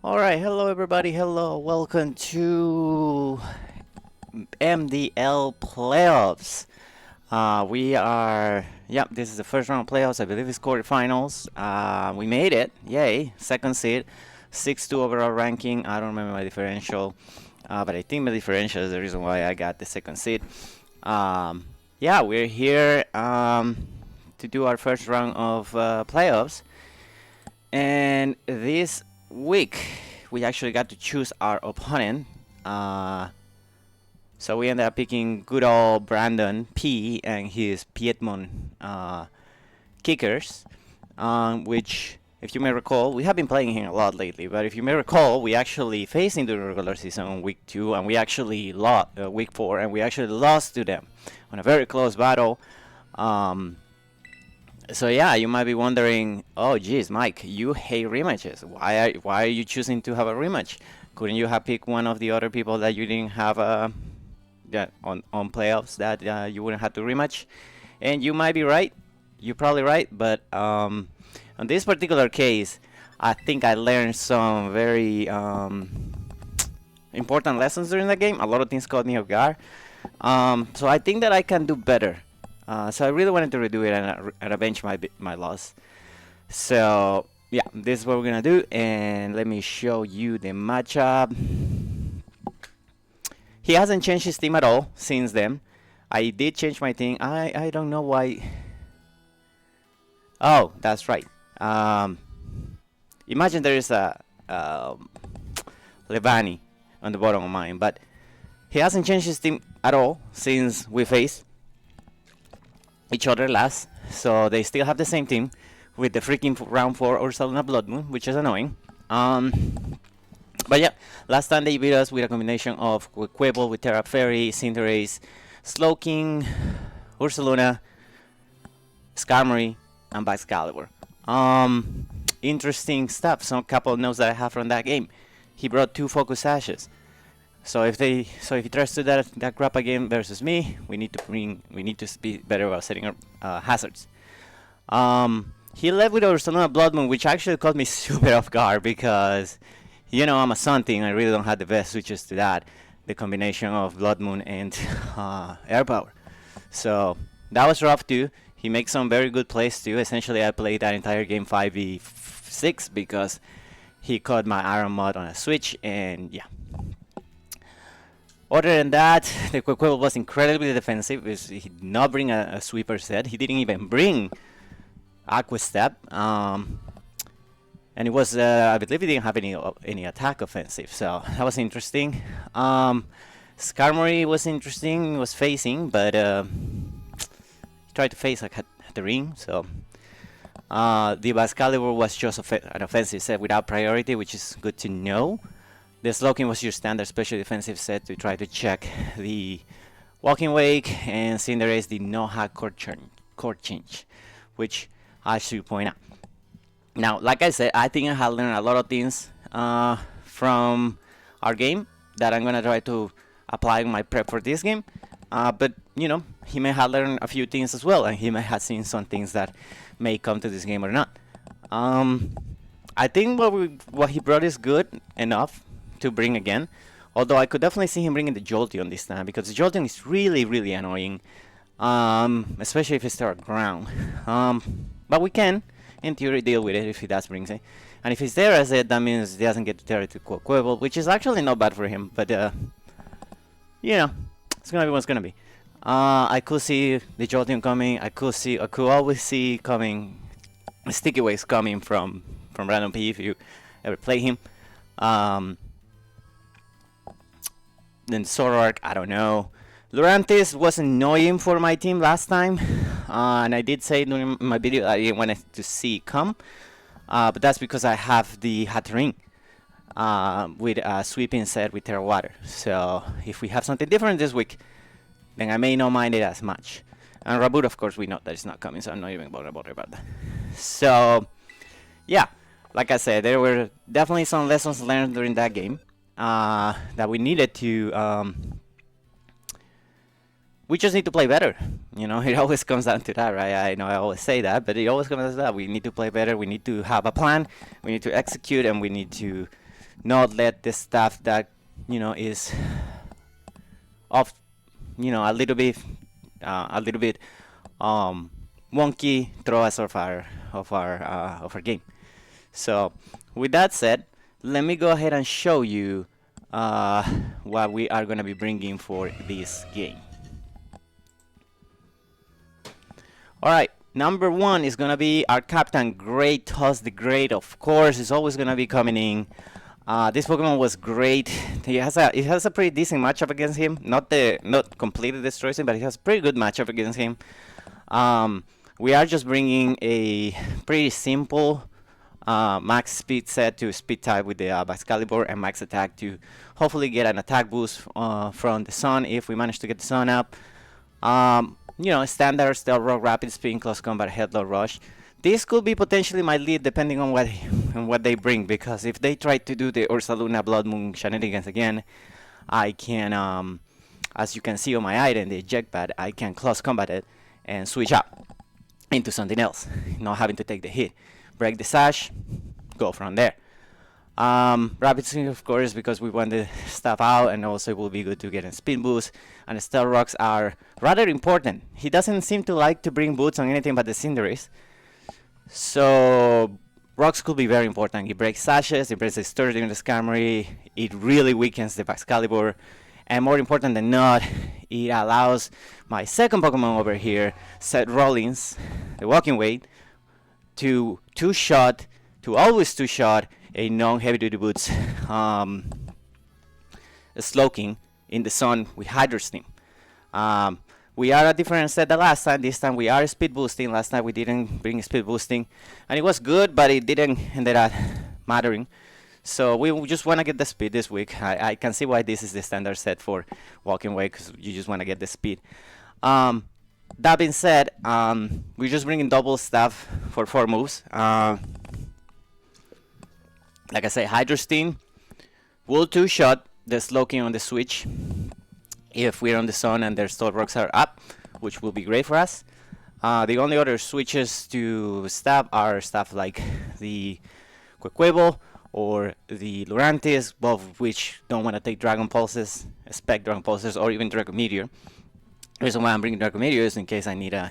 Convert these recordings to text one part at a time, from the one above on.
Alright, hello everybody, hello, welcome to MDL playoffs. This is the first round of playoffs, I believe it's quarterfinals. We made it, yay, second seed, 6-2 overall ranking. I don't remember my differential, but I think my differential is the reason why I got the second seed. We're here to do our first round of playoffs, and this week we actually got to choose our opponent. So we ended up picking good old Brandon P and his Piedmont kickers, which, if you may recall, we have been playing him a lot lately, but if you may recall, we actually faced him during the regular season on week 2, and we actually lost week 4, and we actually lost to them on a very close battle. So yeah, you might be wondering, oh geez, Mike, you hate rematches. Why are you choosing to have a rematch? Couldn't you have picked one of the other people that you didn't have on playoffs that you wouldn't have to rematch? And you might be right. You're probably right, but on this particular case, I think I learned some very important lessons during the game. A lot of things caught me off guard. So I think that I can do better. So I really wanted to redo it and avenge my loss. So yeah, this is what we're gonna do, and let me show you the matchup. He hasn't changed his team at all since then. I did change my team. I don't know why. Oh, that's right. Imagine there is a Levani on the bottom of mine, but he hasn't changed his team at all since we faced each other last, so they still have the same team with the freaking round 4 Ursaluna Blood Moon, which is annoying. But yeah, last time they beat us with a combination of Quibble with Terra Fairy, Cinderace, Slowking, Ursaluna, Skarmory, and Excalibur. Interesting stuff. Some couple of notes that I have from that game. He brought 2 Focus Sashes. So if he tries to do that crap again versus me, we need to be better about setting up hazards. He led with Ursaluna Blood Moon, which actually caught me super off guard because, you know, I'm a Sun team. I really don't have the best switches to that. The combination of Blood Moon and Air Power. So that was rough too. He makes some very good plays too. Essentially, I played that entire game 5v6 because he caught my Iron Mod on a switch, and yeah. Other than that, the Quibble was incredibly defensive. He did not bring a sweeper set. He didn't even bring Aqua Step. And it was, I believe he didn't have any attack offensive, so that was interesting. Skarmory was interesting, was facing, but he tried to face like at the ring, so. The Excalibur was just an offensive set without priority, which is good to know. The Slowking was your standard special defensive set to try to check the Walking Wake, and Cinderace did not have court change, which I should point out. Now, like I said, I think I have learned a lot of things from our game that I'm going to try to apply in my prep for this game. But, you know, he may have learned a few things as well, and he may have seen some things that may come to this game or not. I think what he brought is good enough to bring again, although I could definitely see him bringing the Jolteon this time, because the Jolteon is really, really annoying, especially if it's there at ground. But we can, in theory, deal with it if he does bring it. And if he's there as it, that means he doesn't get to tear it to Quibble, which is actually not bad for him, but you know, it's gonna be what's gonna be. I could see the Jolteon coming. I could always see coming Sticky Waves coming from Random P if you ever play him. Then Zoroark, I don't know. Lurantis was annoying for my team last time, and I did say during my video I didn't want it to see come, but that's because I have the Hatterene with a sweeping set with Terra Water. So if we have something different this week, then I may not mind it as much. And Raboot, of course, we know that it's not coming, so I'm not even bothered about that. So yeah, like I said, there were definitely some lessons learned during that game that we needed to. We just need to play better. You know, it always comes down to that, right? I know I always say that, but it always comes down to that. We need to play better. We need to have a plan. We need to execute, and we need to not let the stuff that is off, a little bit wonky throw us off our game. So with that said, let me go ahead and show you what we are going to be bringing for this game. Alright, number one is going to be our captain, Great Toss the Great. Of course, is always going to be coming in. This Pokemon was great. It has a pretty decent matchup against him. Not completely destroys him, but it has a pretty good matchup against him. We are just bringing a pretty simple max speed set to speed type with the Excalibur, and max attack to hopefully get an attack boost from the sun if we manage to get the sun up. Standard Stealth Rock, Rapid Spin, Close Combat, Headlock Rush. This could be potentially my lead depending on what they bring, because if they try to do the Ursaluna Blood Moon shenanigans again, I can, as you can see on my item, the Eject Pad, I can Close Combat it and switch up into something else, not having to take the hit. Break the Sash, go from there. Rapid Spin, of course, because we want the stuff out, and also it will be good to get a Spin Boost. And the Stealth Rocks are rather important. He doesn't seem to like to bring boots on anything but the Cinderace. So rocks could be very important. It breaks sashes, it breaks the sturdy in the Skarmory, it really weakens the Excalibur, and more important than not, it allows my second Pokemon over here, Seth Rollins, the Walking Weight, to always two-shot a non-heavy duty boots Slowking in the sun with Hydro Steam. We are a different set than last time. This time we are speed boosting. Last time we didn't bring speed boosting, and it was good, but it didn't end up mattering. So we just want to get the speed this week. I can see why this is the standard set for Walking Away, because you just want to get the speed. That being said, we're just bringing double stuff for 4 moves. Like I say, Hydro Steam will two-shot the Slowking on the switch if we're on the sun and their Stealth Rocks are up, which will be great for us. The only other switches to stab are stuff like the Quequebo or the Lurantis, both of which don't want to take Dragon Pulses, expect Dragon Pulses, or even Dragon Meteor. The reason why I'm bringing Dragon Meteor is in case I need a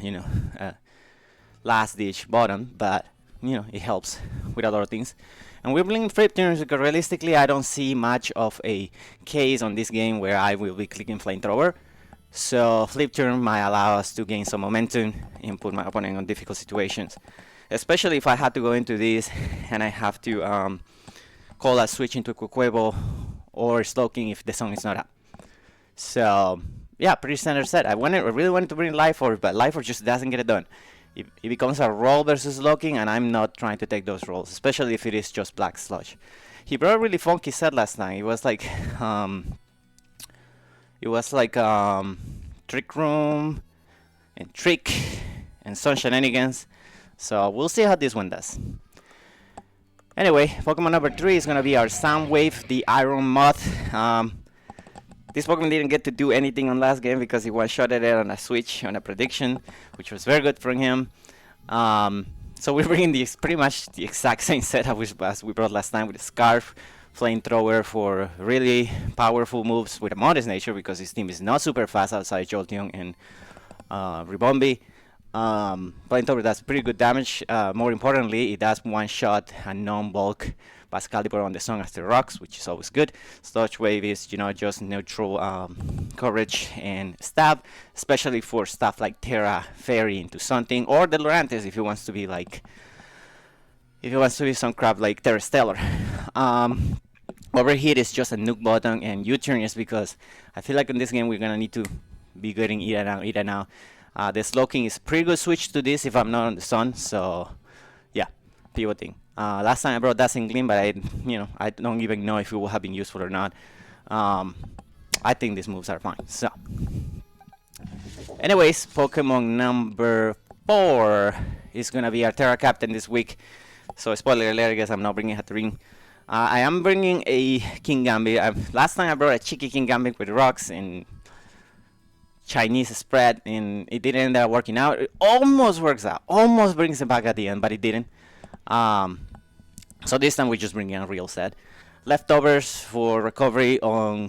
last-ditch bottom, but it helps with a lot of things. And we're playing Flip Turns because realistically I don't see much of a case on this game where I will be clicking Flamethrower. So Flip Turn might allow us to gain some momentum and put my opponent on difficult situations. Especially if I had to go into this and I have to call a switch into Quequebo or Slowking if the sun is not up. So yeah, pretty standard set. I really wanted to bring Life Orb, but Life Orb just doesn't get it done. It becomes a roll versus Slowking, and I'm not trying to take those rolls, especially if it is just Black Sludge. He brought a really funky set last night. It was like Trick Room and Trick and Sun Shenanigans. So we'll see how this one does. Anyway, Pokemon number 3 is gonna be our Soundwave, the Iron Moth. This Pokemon didn't get to do anything on last game because he one-shotted it on a switch, on a prediction, which was very good for him. So we're bringing pretty much the exact same setup as we brought last time with a Scarf, Flamethrower for really powerful moves with a modest nature because his team is not super fast outside Jolteon and Ribombee. Flamethrower does pretty good damage. More importantly, it does one-shot a non-bulk Excalibur on the sun after rocks, which is always good. Sludge Wave is, just neutral coverage and stab, especially for stuff like Terra Fairy into something, or the Lurantis if he wants to be some crap like Terra Stellar. Overheat is just a nuke button, and U-turn is because I feel like in this game we're gonna need to be getting eat out. The Slowking is pretty good switch to this if I'm not on the sun, so yeah, pivoting. Last time I brought Dazzling Gleam, but I don't even know if it will have been useful or not. I think these moves are fine. So, anyways, Pokemon number 4 is gonna be our Terra Captain this week. So, spoiler alert, I guess I'm not bringing Hatterene. I am bringing a King Gambit. Last time I brought a cheeky King Gambit with rocks and Chinese spread, and it didn't end up working out. It almost works out, almost brings it back at the end, but it didn't. So this time we're just bringing a real set. leftovers for recovery on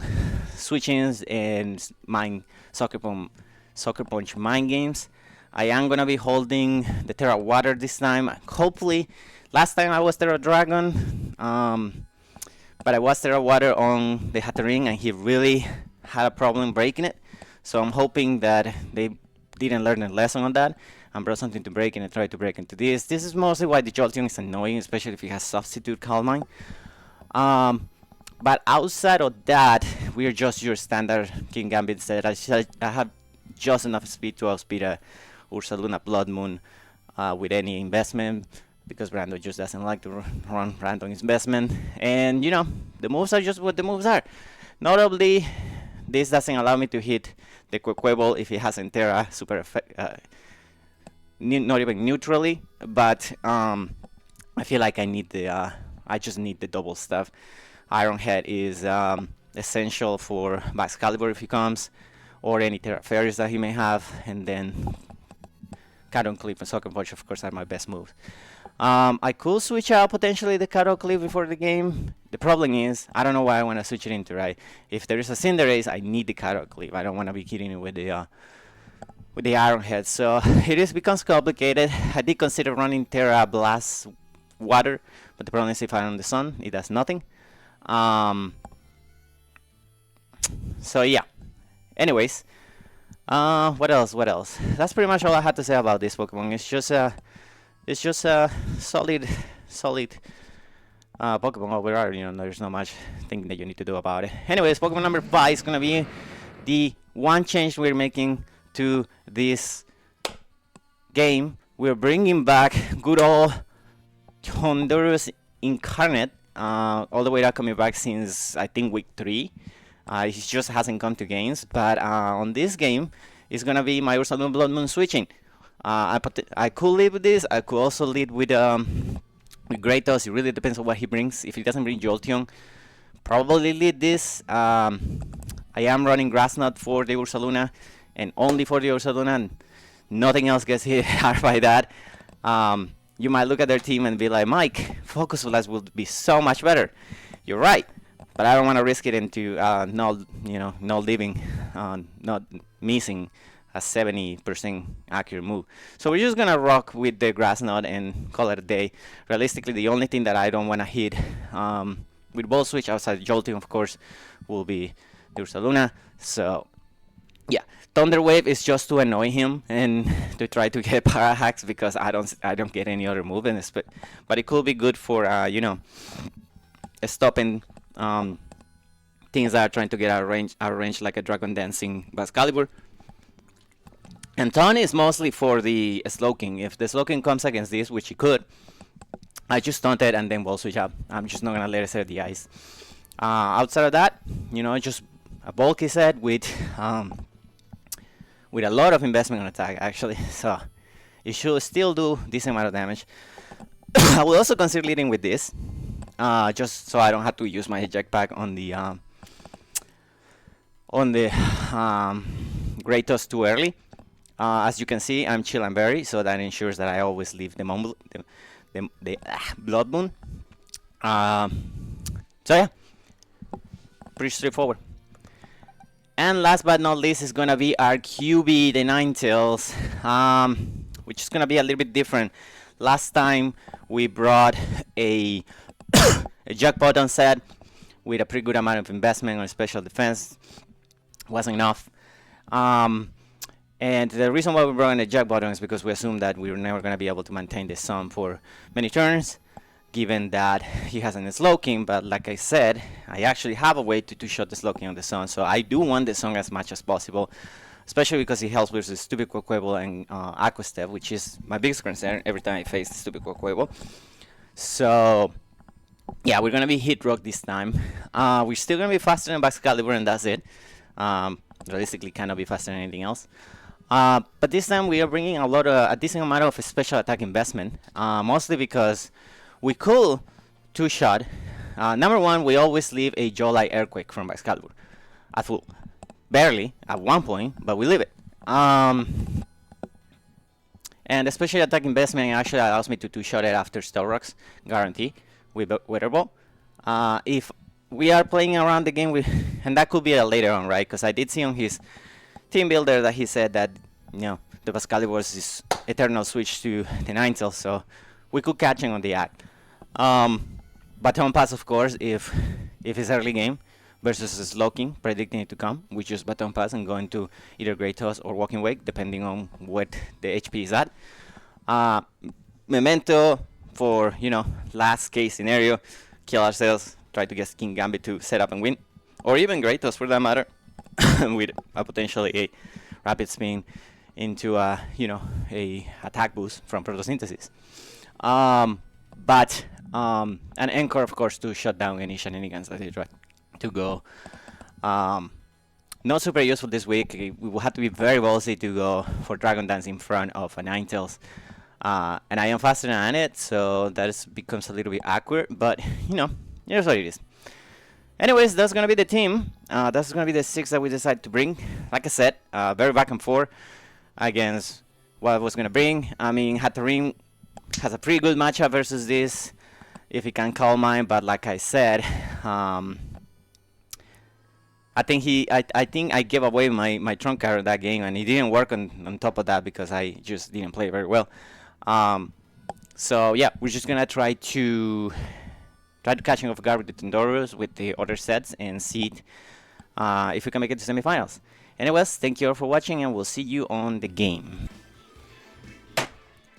switchings and mine soccer punch mind games. I am gonna be holding the Terra Water this time. Hopefully, last time I was Terra Dragon, but I was Terra Water on the Hatterene and he really had a problem breaking it. So I'm hoping that they didn't learn a lesson on that and brought something to break and try to break into this. This is mostly why the Jolteon is annoying, especially if it has substitute Calm Mind. But outside of that, we are just your standard King Gambit set. I have just enough speed to outspeed a Ursaluna Blood Moon with any investment, because Brando just doesn't like to run random investment. And you know, the moves are just what the moves are. Notably, this doesn't allow me to hit the Quaquable if it hasn't Terra super not even neutrally, but I feel like I need the I just need the double stuff. Iron Head is essential for Excalibur if he comes, or any Terra Fairies that he may have, and then Caron Cliff and Sucker Punch, of course, are my best moves. I could switch out potentially the Caron Cliff before the game. The problem is, I don't know why I want to switch it into, right? If there is a Cinderace, I need the Caron Cliff. I don't want to be hitting it with the Iron Head. So it becomes complicated. I did consider running Terra Blast Water, but the problem is if I'm on the sun, it does nothing. So yeah. Anyways, what else? That's pretty much all I had to say about this Pokemon. It's just a solid Pokemon overall. You know, there's not much thing that you need to do about it. Anyways, Pokemon number 5 is gonna be the one change we're making to this game. We're bringing back good old Honduras Incarnate, all the way up, coming back since I think week 3. He just hasn't come to games, but on this game, it's gonna be my Ursaluna Blood Moon switching. I could lead with this. I could also lead with Gratos. It really depends on what he brings. If he doesn't bring Jolteon, probably lead this. I am running Grass Knot for the Ursaluna, and only for the Ursaluna, and nothing else gets hit hard by that. You might look at their team and be like, Mike, Focus Blast would be so much better. You're right, but I don't want to risk it into not leaving, not missing a 70% accurate move. So we're just gonna rock with the Grass Knot and call it a day. Realistically, the only thing that I don't want to hit with Ball Switch outside Jolteon, of course, will be the Ursaluna. So yeah, Thunder Wave is just to annoy him and to try to get Para Hacks, because I don't get any other move, but it could be good for stopping things that are trying to get out of range, like a Dragon Dancing Excalibur. And Taunt is mostly for the Slowking. If the Slowking comes against this, which it could, I just taunt it and then Ball Switch up. I'm just not gonna let it set the ice. Outside of that, you know, just a bulky set with a lot of investment on attack, actually. So it should still do decent amount of damage. I will also consider leading with this, just so I don't have to use my eject pack on the Gratos too early. As you can see, I'm Chill and Berry, so that ensures that I always leave the Blood Moon. So yeah, pretty straightforward. And last but not least is gonna be our QB, the Ninetales, which is gonna be a little bit different. Last time we brought a Jack Button set with a pretty good amount of investment on special defense. Wasn't enough. And the reason why we brought in a Jack Button is because we assumed that we were never going to be able to maintain this sum for many turns, given that he has an Slowking. But like I said, I actually have a way to two-shot the Slowking on the Sun, so I do want the Sun as much as possible, especially because he helps with the stupid Quaquable and Aqua Step, which is my biggest concern every time I face the stupid Quaquable. So yeah, we're going to be Hit Rock this time. We're still going to be faster than Excalibur, and that's it. Realistically, cannot be faster than anything else. But this time we are bringing a decent amount of special attack investment, mostly because we could two-shot. Number one, we always leave a Jolai Earthquake from Excalibur at full. Barely, at one point, but we leave it. And the special attack investment actually allows me to two-shot it after Stealth Rocks, guarantee, with Weather Ball. If we are playing around the game with, and that could be later on, right? Because I did see on his team builder that he said that, you know, the Pascal was his eternal switch to the Ninetales, so we could catch him on the act. Baton pass, of course, if it's early game versus a slow king predicting it to come, we just baton pass and go into either Great Toss or Walking Wake, depending on what the HP is at. Memento for, you know, last case scenario, kill ourselves, try to get King Gambit to set up and win, or even Great Toss for that matter, with a potentially a rapid spin into a, you know, a attack boost from photosynthesis. But an Encore, of course, to shut down any shenanigans that they try to go. Not super useful this week. We will have to be very ballsy to go for Dragon Dance in front of a Ninetales. And I am faster than it, so that becomes a little bit awkward, but, you know, here's what it is. Anyways, that's going to be the team. That's going to be the 6 that we decided to bring. Like I said, very back and forth against what I was going to bring. I mean, Hatterene has a pretty good matchup versus this, if he can call mine, but like I said, I think I gave away my trump card in that game, and it didn't work on top of that because I just didn't play very well. So yeah, we're just gonna try to catch him off guard with the Tendorus, with the other sets, and see if we can make it to semifinals. Anyways, thank you all for watching, and we'll see you on the game.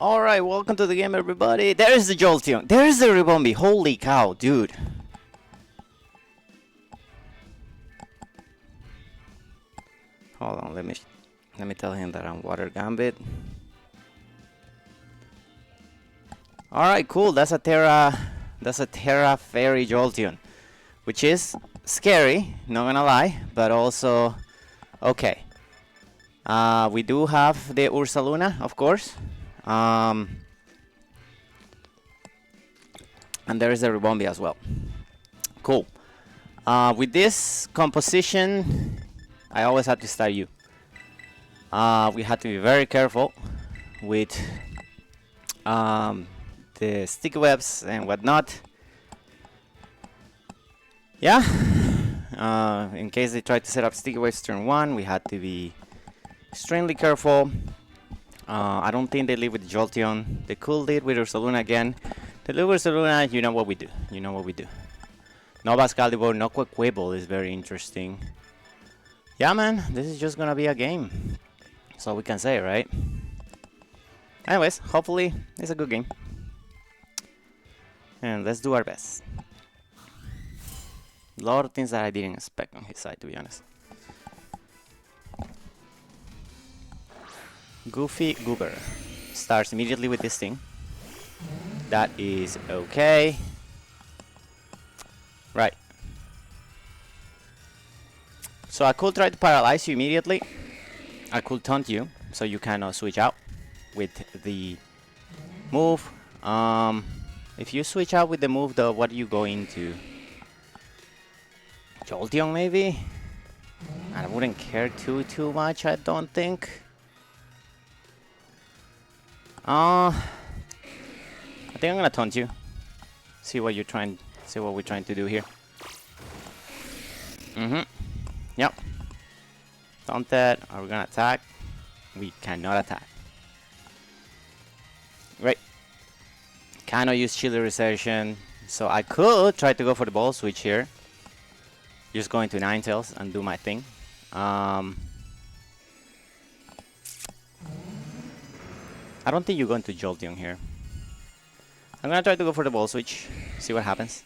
Alright, welcome to the game, everybody. There's the Jolteon. There's the Ribombee. Holy cow, dude. Hold on, let me tell him that I'm Water Gambit. Alright, cool. That's a Terra Fairy Jolteon, which is scary, not gonna lie, but also okay. We do have the Ursaluna, of course. And there is the Ribombee as well. Cool. With this composition, I always have to start you. We have to be very careful with the sticky webs and whatnot. Yeah. In case they try to set up sticky webs turn 1, we had to be extremely careful. I don't think they lead with the Jolteon. They could lead with Ursaluna again. They lead with Ursaluna, you know what we do. You know what we do. No Bascalibur, no Quaquable is very interesting. Yeah, man, this is just gonna be a game. That's all we can say, right? Anyways, hopefully it's a good game. And let's do our best. A lot of things that I didn't expect on his side, to be honest. Goofy Goober starts immediately with this thing. That is okay. Right. So I could try to paralyze you immediately. I could taunt you, so you cannot switch out with the move. If you switch out with the move, though, what do you go into? Jolteon, maybe? I wouldn't care too much, I don't think. I think I'm gonna taunt you. See what we're trying to do here. Yep. Taunted. Are we gonna attack? We cannot attack. Right. Cannot use Chilly Resertion. So I could try to go for the ball switch here. Just go into Ninetales and do my thing. I don't think you go into Jolteon here. I'm gonna try to go for the ball switch. See what happens.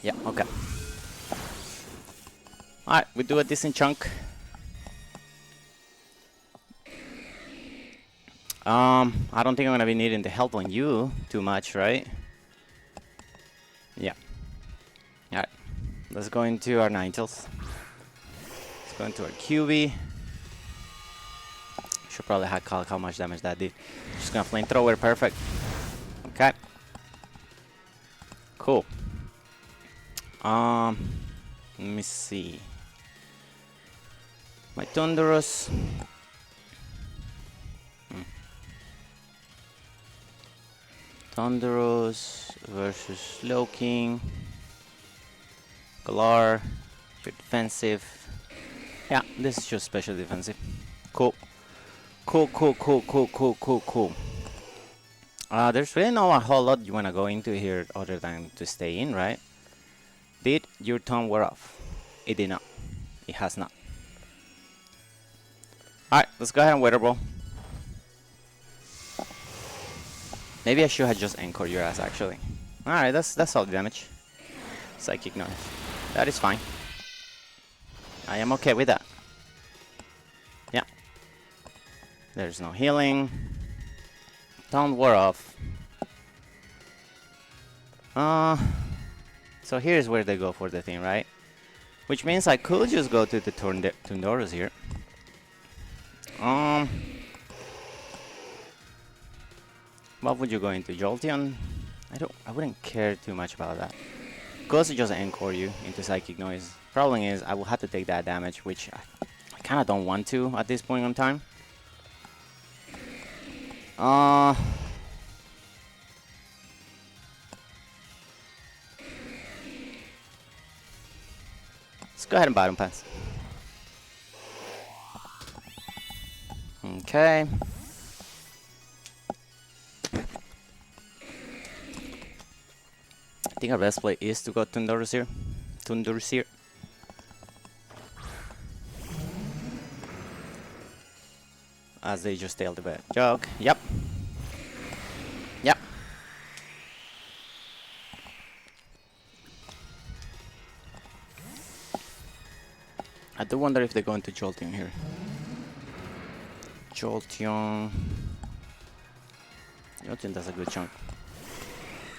Yeah, okay. Alright, we do a decent chunk. I don't think I'm gonna be needing the help on you too much, right? Yeah. Alright. Let's go into our Ninetales. Let's go into our QB. Should probably have calc how much damage that did. Just gonna flamethrower, perfect. Okay. Cool. Let me see. My Thunderous. Thunderous versus Slowking. Galar, you're defensive. Yeah, this is just special defensive. Cool. Cool. There's really not a whole lot you wanna go into here other than to stay in, right? Did your turn wear off? It did not. It has not. Alright, let's go ahead and weather ball. Maybe I should have just anchored your ass actually. Alright, that's all the damage. Psychic noise. That is fine. I am okay with that. Yeah. There's no healing. Don't wear off. So here's where they go for the thing, right? Which means I could just go to the Torndoros here. What would you go into? Jolteon? I wouldn't care too much about that. Because it just encore you into Psychic Noise. Problem is, I will have to take that damage, which I kind of don't want to at this point in time. Let's go ahead and bottom pass. Okay. I think our best play is to go Tundurusir. As they just tailed the bad joke. Yep. I do wonder if they're going to Jolteon here. Jolteon does a good chunk.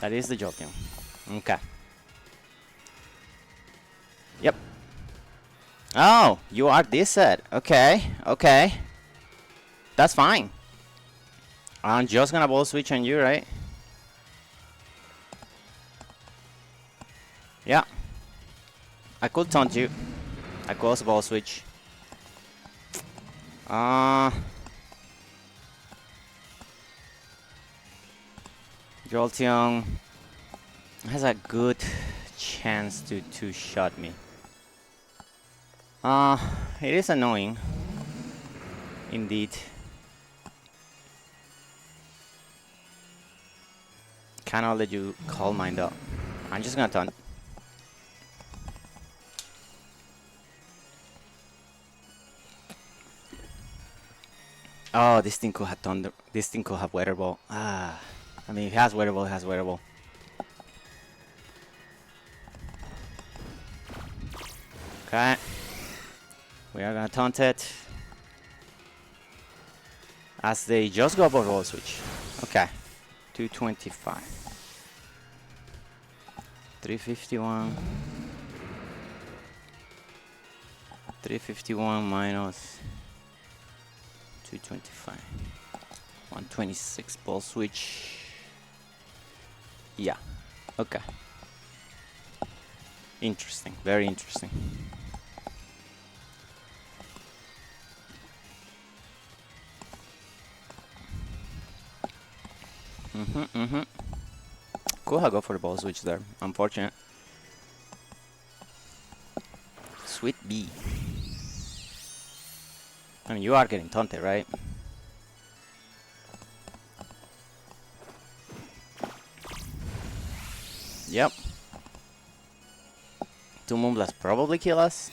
That is the Jolteon. Okay. Yep. Oh, you are this set. Okay. That's fine. I'm just gonna ball switch on you, right? Yeah. I could taunt you. I could also ball switch. Jolteon has a good chance to two-shot me. It is annoying. Indeed. Cannot let you call mine though. I'm just gonna taunt. Oh, this thing could have thunder. This thing could have weather ball. I mean, it has weather ball. It has weather ball. Okay. We are gonna taunt it. As they just go for ball switch. Okay. 225. 351. 351 minus 225. 126 ball switch. Yeah. Okay. Interesting. Very interesting. Could have go for the ball switch there. Unfortunate. Sweet B. I mean, you are getting taunted, right? Yep. 2 Moonblasts probably kill us.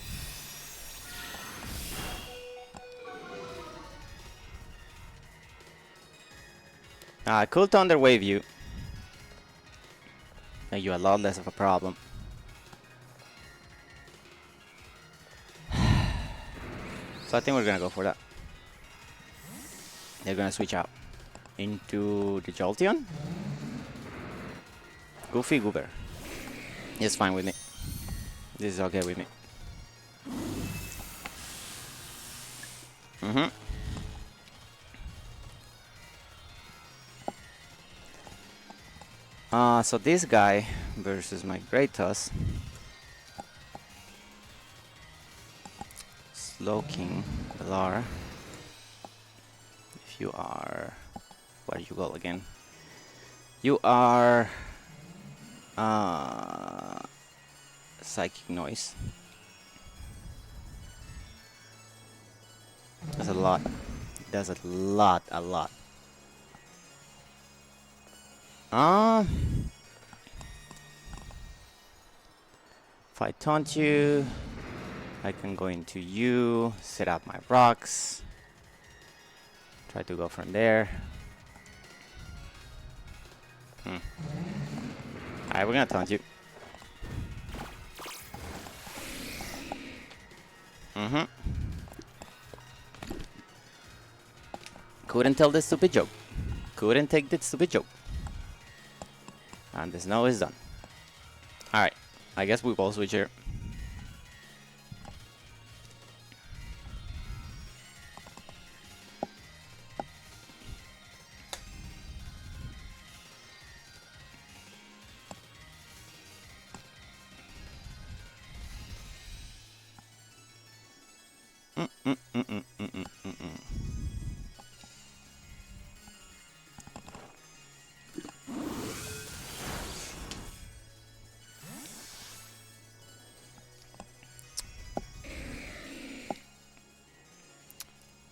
I could Thunder Wave you. Make you a lot less of a problem. So I think we're gonna go for that. They're gonna switch out into the Jolteon. Goofy Goober. It's fine with me. This is okay with me. So this guy versus my Kratos. Slowking, Galar. If you are, where you go again? You are psychic noise. That's a lot. That's a lot. If I taunt you, I can go into you, set up my rocks, try to go from there. Alright, we're gonna taunt you. Couldn't tell this stupid joke. Couldn't take that stupid joke. And the snow is done. Alright, I guess we both switch here.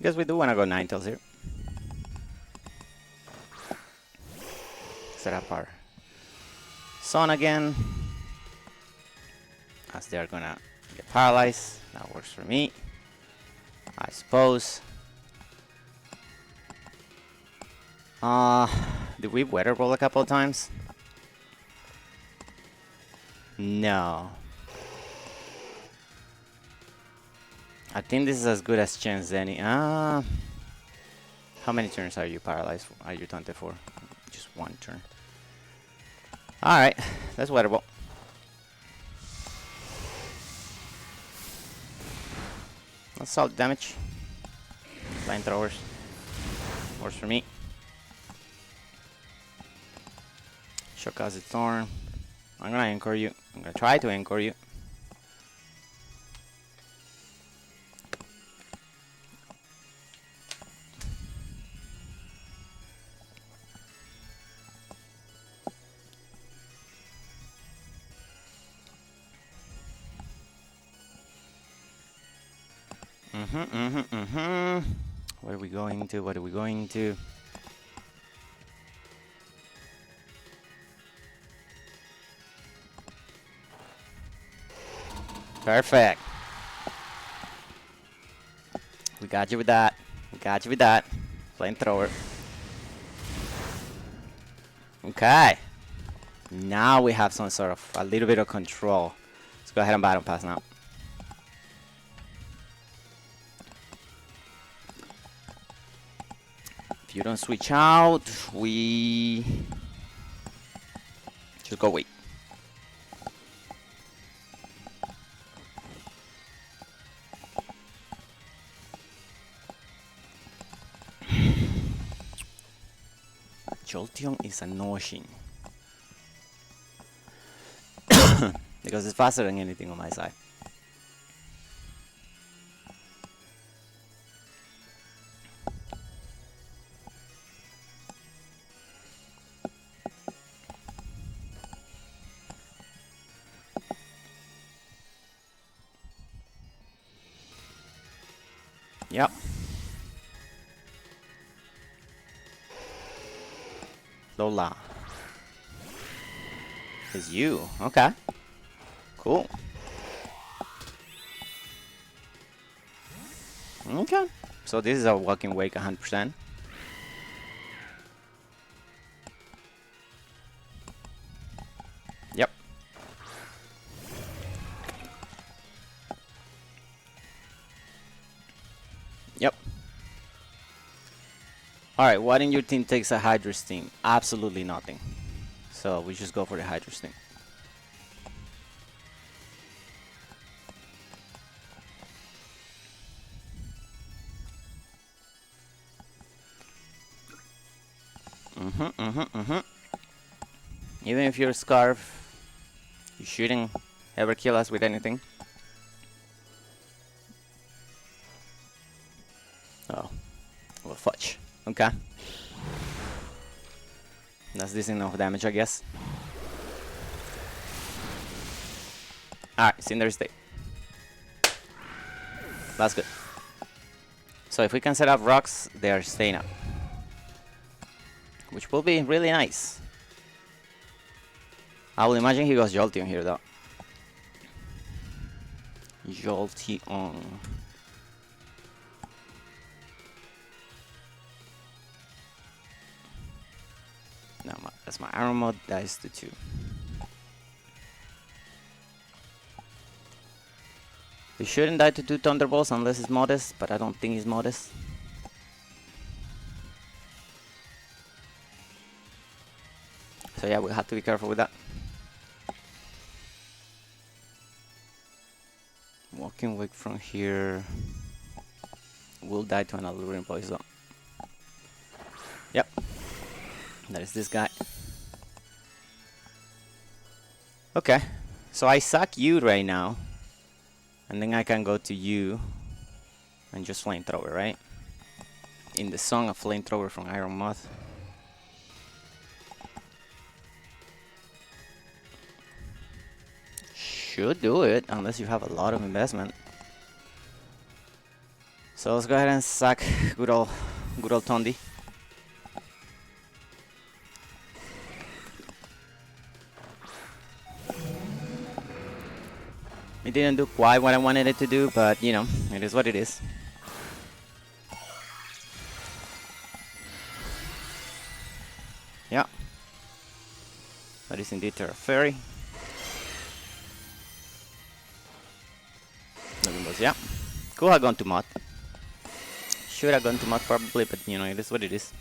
Guess we do want to go Ninetales here. Set up our Sun again, as they are gonna get paralyzed. That works for me, I suppose. Did we weather roll a couple of times? No. I think this is as good as chance as any. How many turns are you paralyzed for? Are you taunted for? Just one turn. Alright, that's weatherable. That's solid damage. Flamethrowers. Works for me. Shockazi Thorn. I'm gonna anchor you. I'm gonna try to anchor you. What are we going to? What are we going to? Perfect. We got you with that. We got you with that. Flamethrower. Okay. Now we have some sort of a little bit of control. Let's go ahead and battle pass now. If you don't switch out, we just go wait. Jolteon is annoying because it's faster than anything on my side. Yep. Lola. It's you. Okay. Cool. Okay. So this is a walking wake 100%. Yep. Yep. Alright, what in your team takes a Hydro Steam? Absolutely nothing. So we just go for the Hydro Steam. Even if you're a Scarf, you shouldn't ever kill us with anything. Oh, well, fudge. Okay. That's decent enough damage, I guess. Alright, Cinder stay. That's good. So if we can set up rocks, they are staying up. Which will be really nice. I will imagine he goes Jolteon here though. Jolteon. No, that's my armor mod, dies to 2. He shouldn't die to 2 Thunderbolts unless it's modest, but I don't think he's modest. So yeah, we'll have to be careful with that. Walking Wake from here will die to an Alluring Poison. Yep. That is this guy. Okay. So I suck you right now. And then I can go to you and just Flamethrower, right? In the song of Flamethrower from Iron Moth. Should do it, unless you have a lot of investment. So let's go ahead and sack good old Tondi. It didn't do quite what I wanted it to do, but you know, it is what it is. Yeah. That is indeed Terra Fairy. Yeah. Could have gone to Moth. Should have gone to Moth probably, but you know, it is what it is.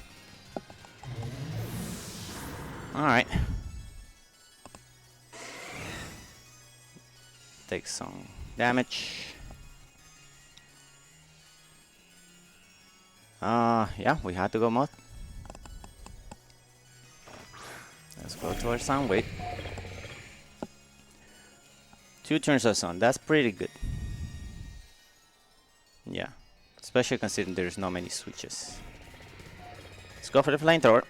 Alright. Take some damage. Yeah, we had to go Moth. Let's go to our Sun Wave. 2 turns of Sun, that's pretty good. Yeah, especially considering there's not many switches. Let's go for the Flamethrower.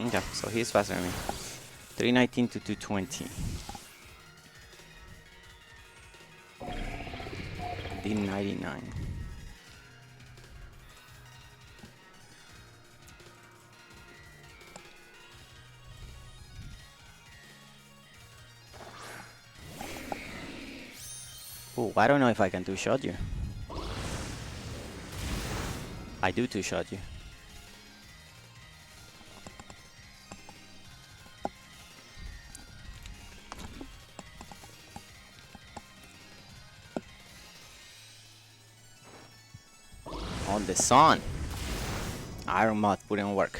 Okay, so he's faster than me. 319 to 220. D99. Oh, I don't know if I can two-shot you. I do two-shot you. On the sun. Iron Moth wouldn't work.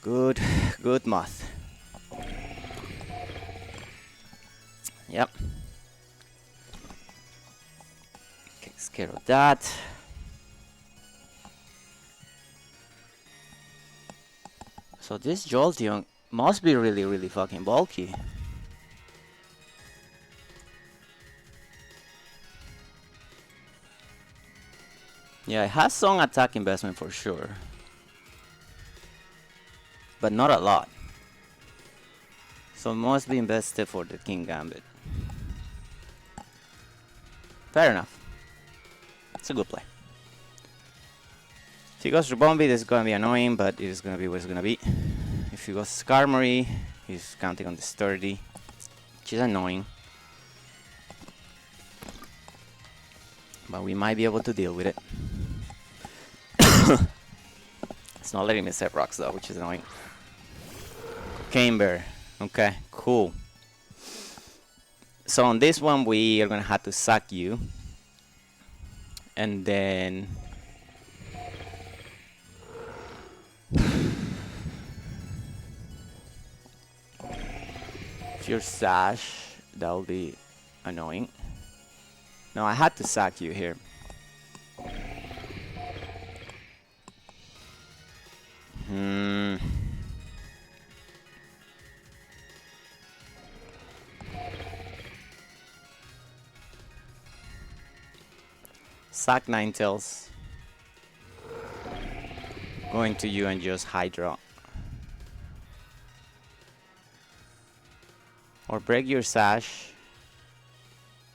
Good Moth. Yep. Takes care of that. So this Jolteon must be really fucking bulky. Yeah, it has some attack investment for sure. But not a lot. So it must be invested for the King Gambit. Fair enough. It's a good play. If he goes Rubombi, this is gonna be annoying, but it is gonna be what it's gonna be. If he goes Skarmory, he's counting on the sturdy, which is annoying. But we might be able to deal with it. It's not letting me set rocks though, which is annoying. Camber. Okay, cool. So on this one, we are gonna have to sack you. And then if you're Sash, that will be annoying. No, I had to sack you here. Sack Ninetales. going to you and just Hydra. Or break your sash.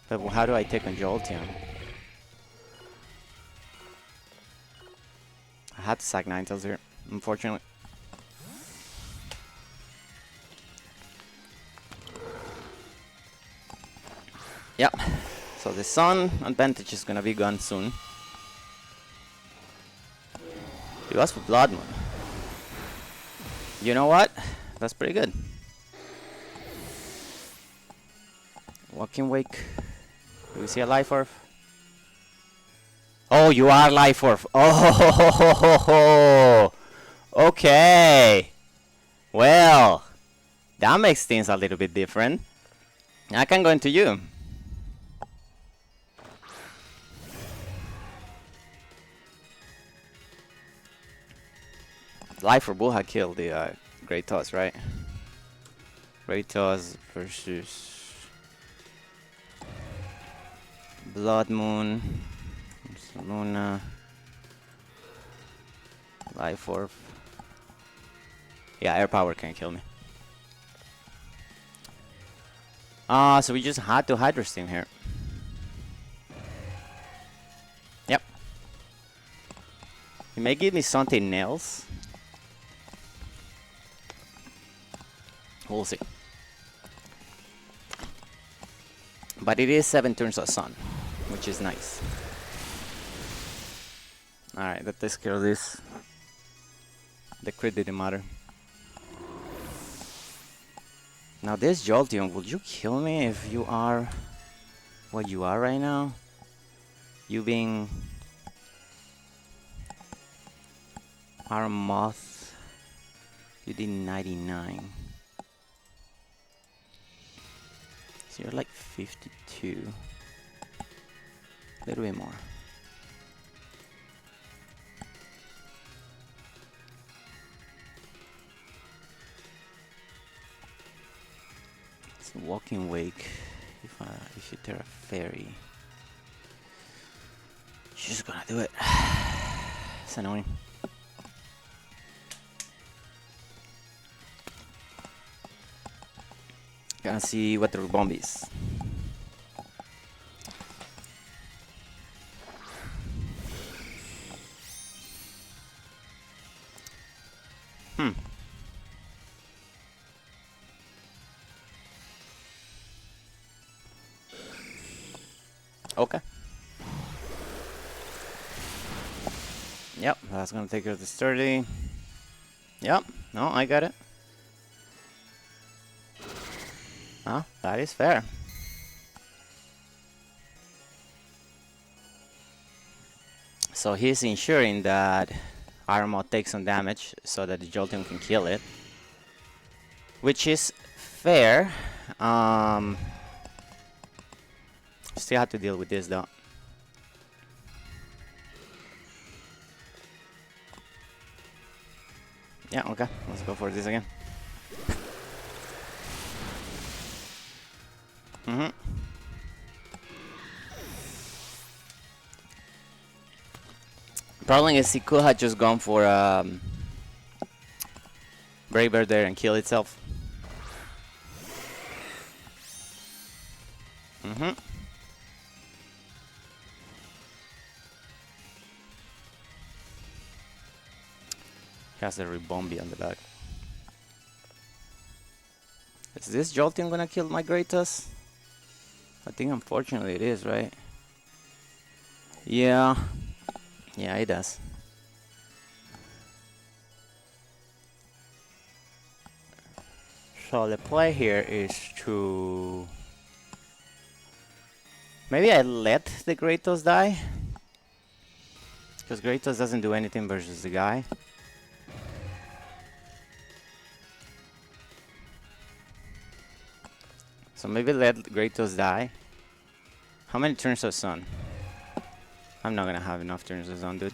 But how do I take on Jolteon? I had to sack Ninetales here, unfortunately. Yep. So the sun advantage is gonna be gone soon. He was for Blood Moon. You know what? That's pretty good. Walking Wake. Do we see a Life Orb? Oh, you are Life Orb. Oh, okay. Well, that makes things a little bit different. I can go into you. Life Orb will have killed the Great Toss, right? Great Toss versus Blood Moon, Luna, Life Orb. Yeah, Air Power can kill me. So we just had to Hydro Steam here. Yep. He may give me something else. We'll see. But it is 7 turns of Sun, which is nice. Alright, that takes care of this. The crit didn't matter. Now this Jolteon, would you kill me if you are what you are right now? You being our Moth, you did 99. So you're like 52. A little bit more. It's a Walking Wake. If you tear a fairy, she's just gonna do it. It's annoying. Gonna see what the bomb is. Okay. Yep, that's gonna take care of the sturdy. Yep, no, I got it. Ah, that is fair. So he's ensuring that Armor takes some damage so that the Jolteon can kill it, which is fair. Still have to deal with this though. Yeah, okay, let's go for this again. Problem is he could have just gone for Brave Bird there and kill itself. Has a Ribombi on the back. Is this Jolteon gonna kill my Gratus? I think unfortunately it is, right? Yeah. Yeah, it does. So the play here is to... maybe I let the Gratus die? Because Gratus doesn't do anything versus the guy. So maybe let Gratus die. How many turns of Sun? I'm not gonna have enough turns of Sun, dude.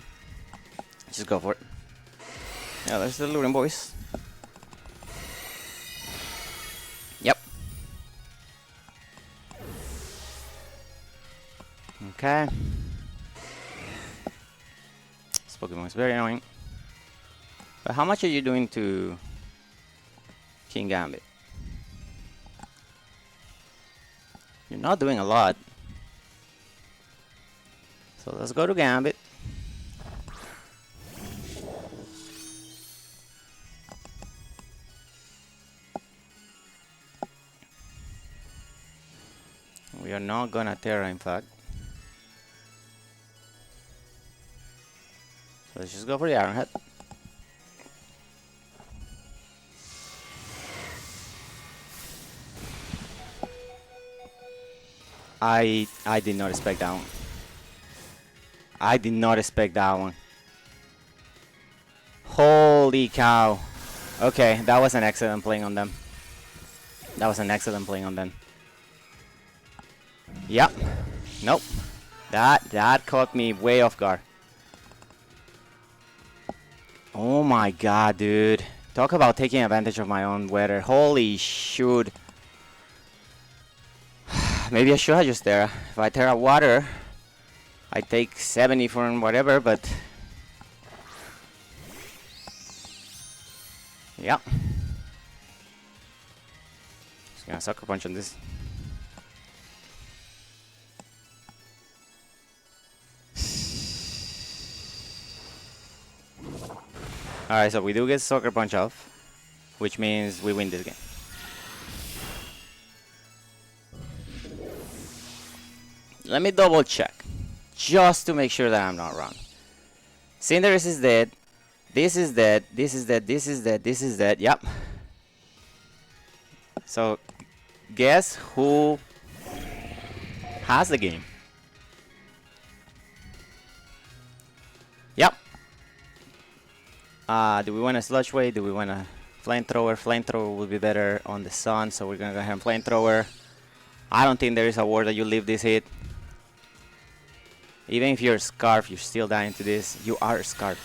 Just go for it. Yeah, there's the Luring Boys. Yep. Okay. This Pokemon is very annoying. But how much are you doing to King Gambit? You're not doing a lot. So let's go to Gambit. We are not gonna Terra, in fact. So let's just go for the Ironhead. I did not expect that one. I did not expect that one. Holy cow. Okay, that was an excellent playing on them. That was an excellent playing on them. Yep. Nope. That caught me way off guard. Oh my god, dude. Talk about taking advantage of my own weather. Holy shoot. Maybe I should have just Terra. If I Terra water, I take 70 for whatever, but yeah. Just gonna sucker punch on this. Alright, so we do get sucker punch off, which means we win this game. Let me double check, just to make sure that I'm not wrong. Cinderace is dead. This is dead. This is dead. This is dead. This is dead. Yep. So, guess who has the game? Yep. Do we want a Sludge Wave? Do we want a Flamethrower? Flamethrower will be better on the sun, so we're gonna go ahead and Flamethrower. I don't think there is a word that you leave this hit. Even if you're a Scarf, you're still dying to this. You are a Scarf.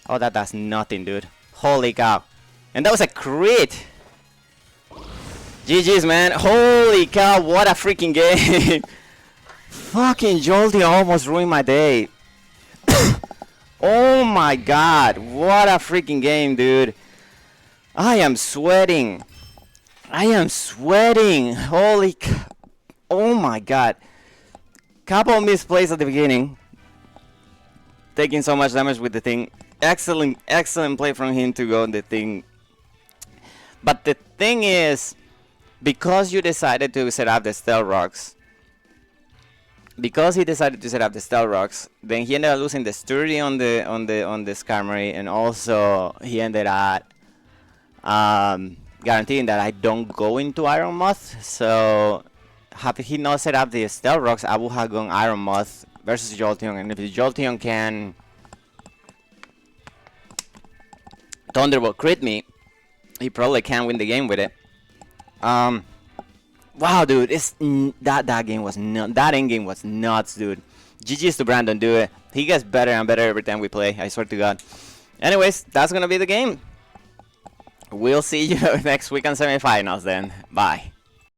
Oh, that does nothing, dude. Holy cow. And that was a crit! GG's, man. Holy cow, what a freaking game. Fucking Jolteon almost ruined my day. Oh my god, what a freaking game, dude. I am sweating. I am sweating. Holy cow. Oh my god. Couple misplays at the beginning. Taking so much damage with the thing. Excellent play from him to go on the thing. But the thing is, because you decided to set up the Stealth Rocks, then he ended up losing the Sturdy on the Skarmory, and also he ended up guaranteeing that I don't go into Iron Moth. So had he not set up the Stealth Rocks, I would have gone Iron Moth versus Jolteon, and if the Jolteon can Thunderbolt crit me, he probably can win the game with it. Wow, dude, that game was that end game was nuts, dude. GG's to Brandon, dude. He gets better and better every time we play. I swear to God. Anyways, that's gonna be the game. We'll see you next week on semifinals then. Bye.